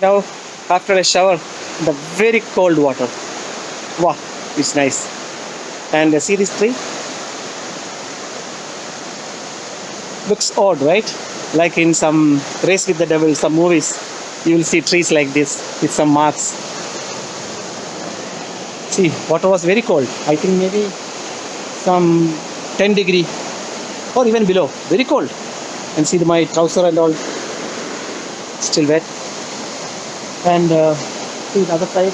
Now, after a shower, the very cold water. Wow, it's nice. And see this tree? Looks odd, right? Like in some Race with the Devil, some movies, you will see trees like this with some marks. See, water was very cold. I think maybe some 10 degree or even below. Very cold. And see my trouser and all still wet. And see the other side,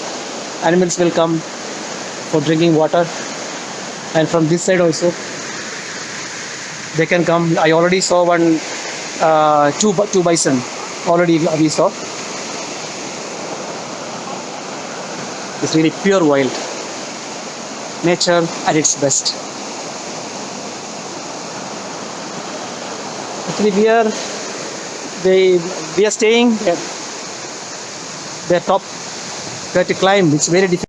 animals will come for drinking water. And from this side also, they can come. I already saw one, two bison. Already we saw. It's really pure wild. Nature at its best. Actually, we are staying at the top. We have to climb. It's very difficult.